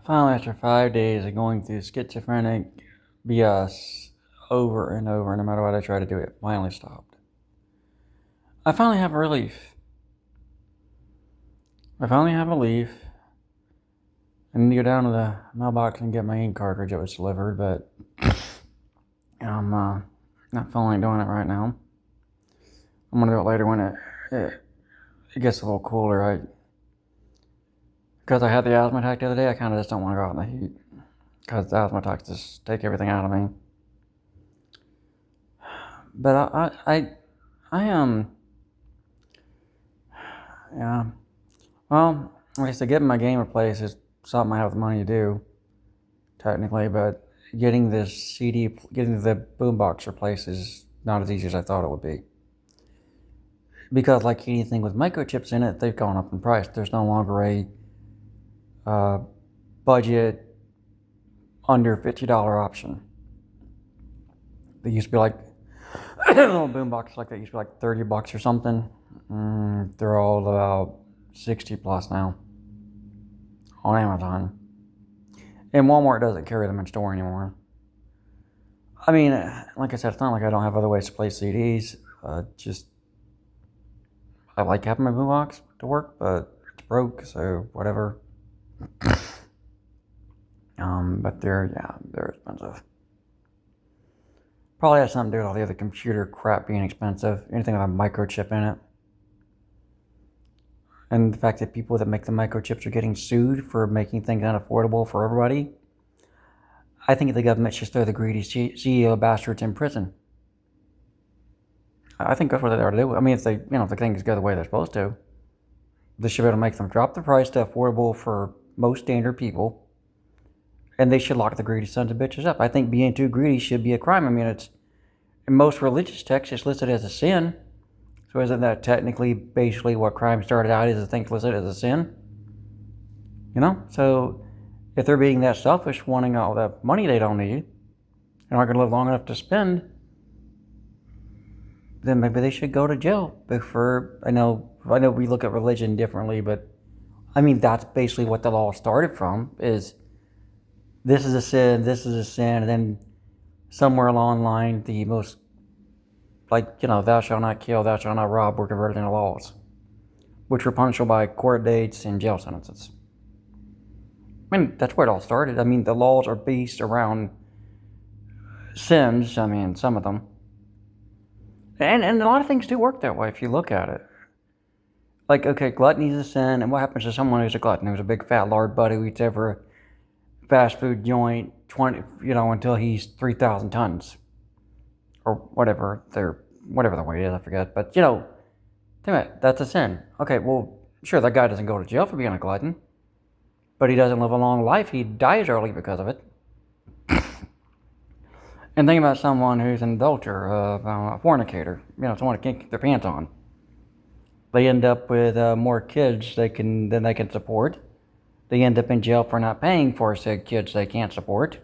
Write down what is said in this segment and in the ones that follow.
Finally, after 5 days of going through schizophrenic BS over and over, no matter what I try to do, it finally stopped. I finally have a relief. I finally have a relief. I need to go down to the mailbox and get my ink cartridge that was delivered, but I'm not feeling like doing it right now. I'm gonna do it later when it gets a little cooler. Because I had the asthma attack the other day, I kind of just don't want to go out in the heat. Because the asthma attacks just take everything out of me. But I am, yeah. Well, like I said, getting my game replaced is something I have the money to do, technically. But getting getting the boombox replaced is not as easy as I thought it would be. Because like anything with microchips in it, they've gone up in price. There's no longer a budget under $50 option. They used to be like little boomboxes like that used to be like $30 or something. They're all about 60 plus now on Amazon. And Walmart doesn't carry them in store anymore. I mean, like I said, it's not like I don't have other ways to play CDs. Just I like having my boombox to work, but it's broke, so whatever. But they're expensive. Probably has something to do with all the other computer crap being expensive. Anything with a microchip in it. And the fact that people that make the microchips are getting sued for making things unaffordable for everybody. I think the government should throw the greedy CEO bastards in prison. I think that's what they ought to do. I mean, if the things go the way they're supposed to, they should be able to make them drop the price to affordable for most standard people. And they should lock the greedy sons of bitches up. I think being too greedy should be a crime. I mean, it's in most religious texts, it's listed as a sin. So isn't that technically basically what crime started out as, a thing listed as a sin? So if they're being that selfish, wanting all the money they don't need, and aren't going to live long enough to spend, then maybe they should go to jail. I know we look at religion differently, but I mean, that's basically what the law started from, is this is a sin, and then somewhere along the line, the most, thou shalt not kill, thou shalt not rob, were converted into laws, which were punishable by court dates and jail sentences. I mean, that's where it all started. I mean, the laws are based around sins, some of them. And a lot of things do work that way if you look at it. Like, okay, gluttony is a sin, and what happens to someone who's a glutton, who's a big fat lard butt who eats every fast food joint until he's 3,000 tons or whatever the weight is, I forget. But damn it, that's a sin. Okay, well, sure, that guy doesn't go to jail for being a glutton, but he doesn't live a long life. He dies early because of it. And think about someone who's an adulterer, a fornicator, someone who can't keep their pants on. They end up with more kids than they can support. They end up in jail for not paying for said kids they can't support.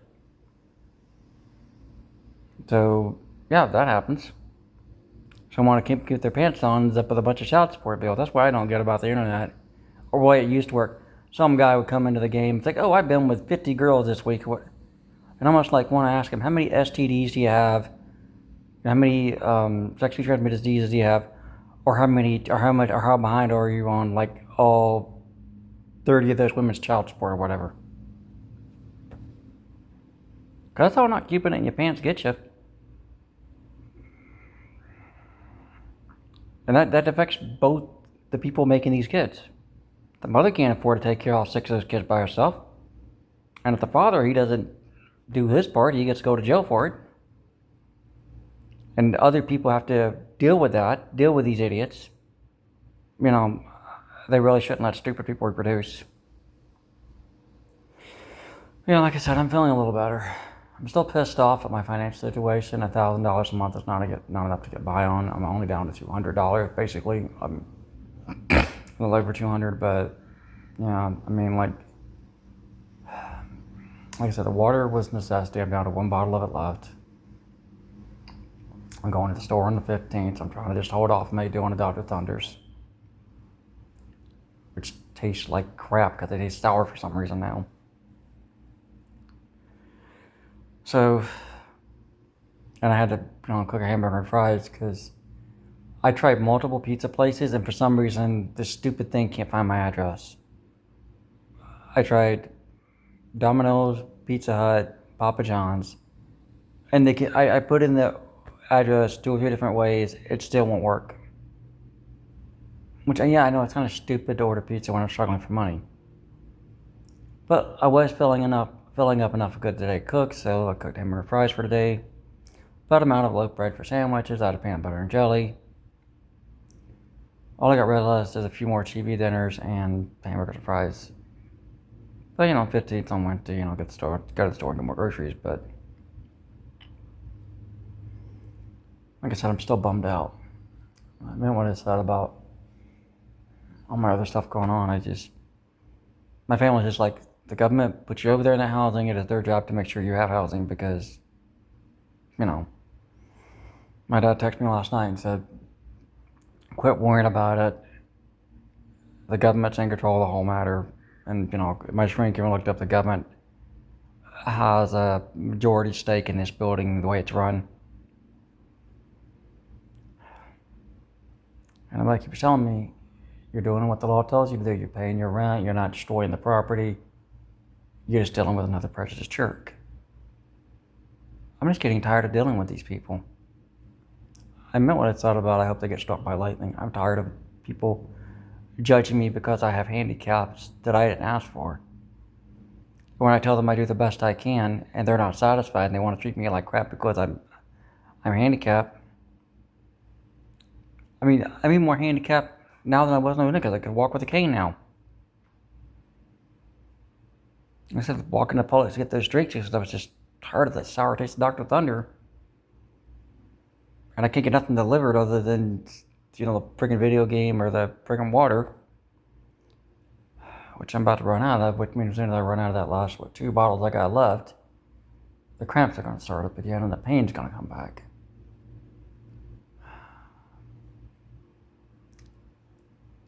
So, yeah, that happens. Someone who can't keep their pants on ends up with a bunch of child support bills. That's what I don't get about the internet, or the way it used to work. Some guy would come into the game and think, oh, I've been with 50 girls this week. And I almost want to ask him, how many STDs do you have? How many sexually transmitted diseases do you have? Or how behind are you on all 30 of those women's child support or whatever? Because that's all not keeping it in your pants gets you. And that affects both the people making these kids. The mother can't afford to take care of all 6 of those kids by herself. And if the father, he doesn't do his part, he gets to go to jail for it. And other people have to deal with these idiots. They really shouldn't let stupid people reproduce. Like I said, I'm feeling a little better. I'm still pissed off at my financial situation. $1,000 a month is not enough to get by on. I'm only down to $200, basically. I'm a little over 200, but like I said, the water was a necessity. I'm down to 1 bottle of it left. I'm going to the store on the 15th. I'm trying to just hold off maybe doing a Dr. Thunders, which tastes like crap because it tastes sour for some reason now. So, and I had to, cook a hamburger and fries because I tried multiple pizza places, and for some reason, this stupid thing can't find my address. I tried Domino's, Pizza Hut, Papa John's, and I put in the address 2 or 3 different ways. It still won't work. Which, yeah, I know it's kind of stupid to order pizza when I'm struggling for money. But I was filling up enough of good today to cook, so I cooked hamburger and fries for today. About amount of loaf bread for sandwiches, out of peanut butter and jelly. All I got rid of is a few more TV dinners and hamburgers and fries. But 15th on Wednesday, go to the store and get more groceries. But like I said, I'm still bummed out. I meant what I said about all my other stuff going on. My family's just like, the government puts you over there in that housing. It is their job to make sure you have housing because, my dad texted me last night and said, quit worrying about it. The government's in control of the whole matter. And, my shrink even looked up, the government has a majority stake in this building, the way it's run. And I'm like, you're telling me you're doing what the law tells you to do. You're paying your rent. You're not destroying the property. You're just dealing with another prejudiced jerk. I'm just getting tired of dealing with these people. I meant what I thought about. I hope they get struck by lightning. I'm tired of people judging me because I have handicaps that I didn't ask for. When I tell them I do the best I can and they're not satisfied and they want to treat me like crap because I'm handicapped. I'm even more handicapped now than I was when I was because I could walk with a cane now. Instead of walking to Publix to get those drinks because I was just tired of the sour taste of Dr. Thunder. And I can't get nothing delivered other than, the friggin' video game or the friggin' water. Which I'm about to run out of, which means as soon as I run out of that last, 2 bottles I got left, the cramps are going to start up again and the pain's going to come back.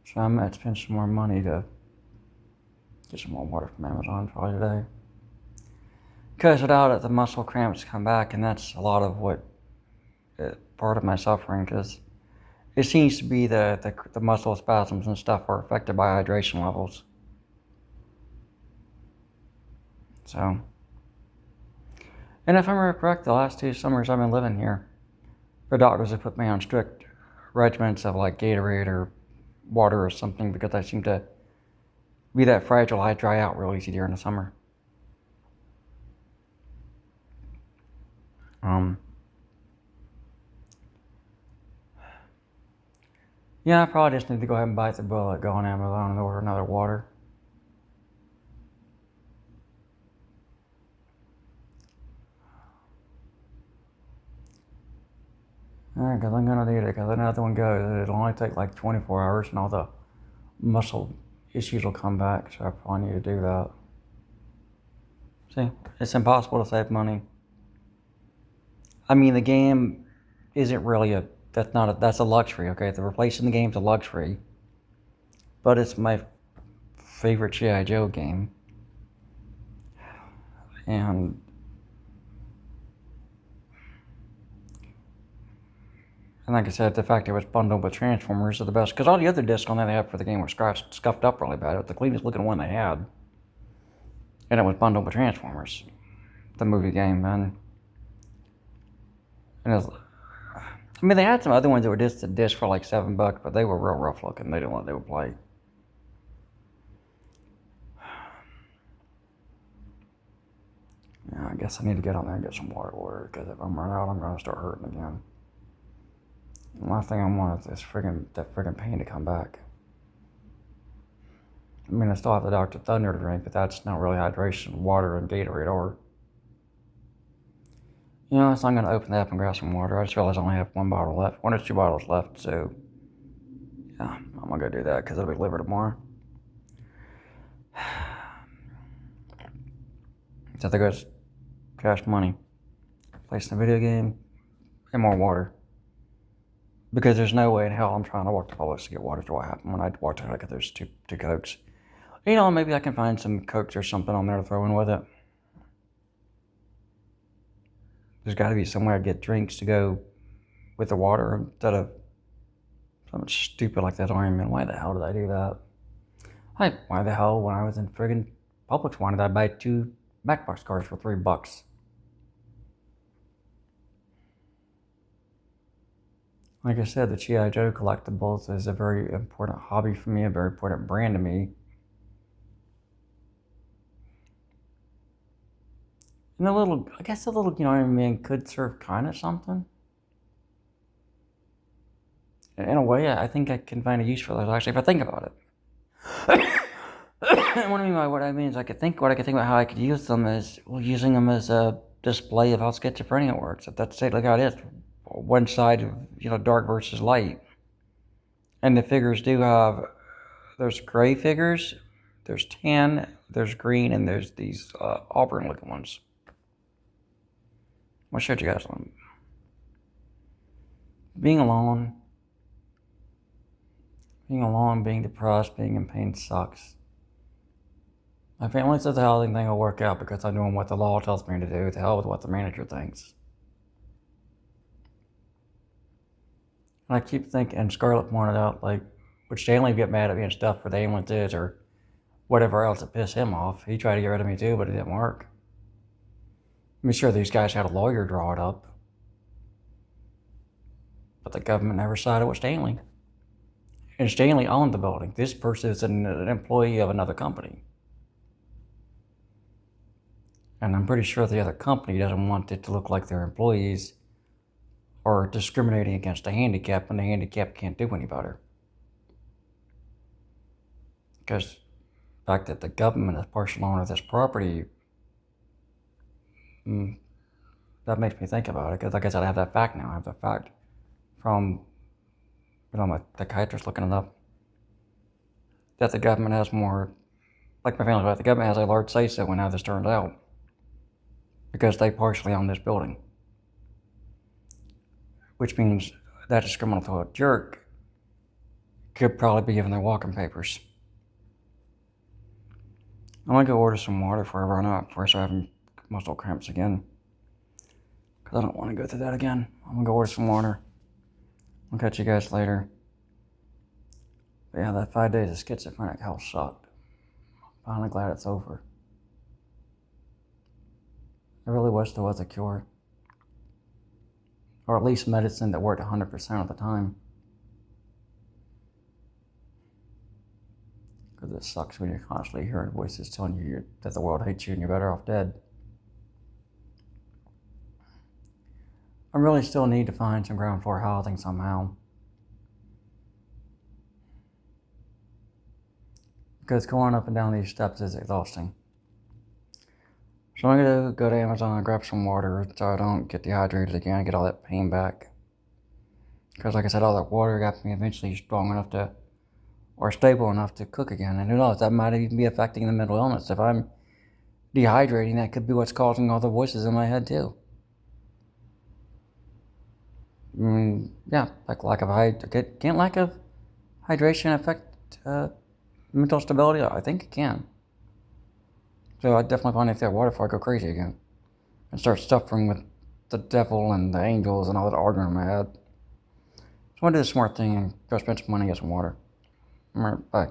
So I might spend some more money to get some more water from Amazon probably today. Because without it, the muscle cramps come back, and that's a lot of what part of my suffering, because it seems to be the muscle spasms and stuff are affected by hydration levels. So, and if I'm correct, the last 2 summers I've been living here, the doctors have put me on strict regimens of like Gatorade or water or something because I seem to be that fragile. I dry out real easy during the summer. Yeah, I probably just need to go ahead and bite the bullet, go on Amazon and order another water. Alright, because I'm going to need it, because another one goes, it'll only take like 24 hours and all the muscle issues will come back, so I probably need to do that. See, it's impossible to save money. The game isn't really that's a luxury, okay? The replacing the game's a luxury. But it's my favorite G.I. Joe game. And like I said, the fact it was bundled with Transformers are the best. Because all the other discs on that they had for the game were scuffed up really bad. It was the cleanest looking one they had. And it was bundled with Transformers. The movie game, man. And it was, they had some other ones that were just a disc for like $7, but they were real rough looking. They didn't look like they would play. Yeah, I guess I need to get on there and get some water ordered, because if I'm running out, I'm going to start hurting again. The last thing I want is that friggin' pain to come back. I still have the Dr. Thunder to drink, but that's not really hydration. Water and Gatorade are. So I'm going to open that up and grab some water. I just realized I only have 1 bottle left. 1 or 2 bottles left, so yeah, I'm going to go do that because it'll be delivered tomorrow. So there goes cash money. Placing a video game and more water. Because there's no way in hell I'm trying to walk to Publix to get water. So what happened when I walked out, I got those two Cokes. Maybe I can find some Cokes or something on there to throw in with it. there's got to be some way I get drinks to go with the water instead of something stupid like that Iron Man. Why the hell did I do that? Why the hell, when I was in friggin' Publix, why did I buy 2 Matchbox cars for $3? Like I said, the G.I. Joe collectibles is a very important hobby for me, a very important brand to me. And I guess the little, Iron Man could serve kind of something. In a way, I think I can find a use for those, actually, if I think about it. What I mean is I could think about how I could use them is using them as a display of how schizophrenia works. If that's like how it is, one side of dark versus light, and the figures do have there's gray figures, there's tan, there's green, and there's these auburn looking ones. I showed you guys one. Being alone, being depressed, being in pain sucks. My family says the housing thing will work out because I'm doing what the law tells me to do. To hell with what the manager thinks. And I keep thinking, and Scarlett pointed out, would Stanley get mad at me and stuff for the ambulances or whatever else that pissed him off? He tried to get rid of me too, but it didn't work. I'm sure these guys had a lawyer draw it up. But the government never sided with Stanley. And Stanley owned the building. This person is an employee of another company. And I'm pretty sure the other company doesn't want it to look like their employees are discriminating against the handicap when the handicap can't do any better. Because the fact that the government is partial owner of this property, that makes me think about it. Because like I said, I have that fact now. I have that fact from my psychiatrist looking it up. That the government has more, like my family, the government has a large say-so in how this turns out. Because they partially own this building. Which means that discriminatory jerk could probably be given their walking papers. I'm gonna go order some water before I run out, before I start having muscle cramps again. Because I don't want to go through that again. I'm gonna go order some water. I'll catch you guys later. But yeah, that 5 days of schizophrenic hell sucked. I'm finally glad it's over. I really wish there was a cure. Or at least medicine that worked 100% of the time. Because it sucks when you're constantly hearing voices telling you that the world hates you and you're better off dead. I really still need to find some ground floor housing somehow. Because going up and down these steps is exhausting. So I'm going to go to Amazon and grab some water so I don't get dehydrated again and get all that pain back. Because like I said, all that water got me eventually strong enough to, or stable enough to cook again. And who knows, that might even be affecting the mental illness. If I'm dehydrating, that could be what's causing all the voices in my head too. Yeah, can't lack of hydration affect mental stability? I think it can. So I definitely find if that water before I go crazy again. And start suffering with the devil and the angels and all that arguing in my head. So I want to do the smart thing and go spend some money and get some water. Alright, bye.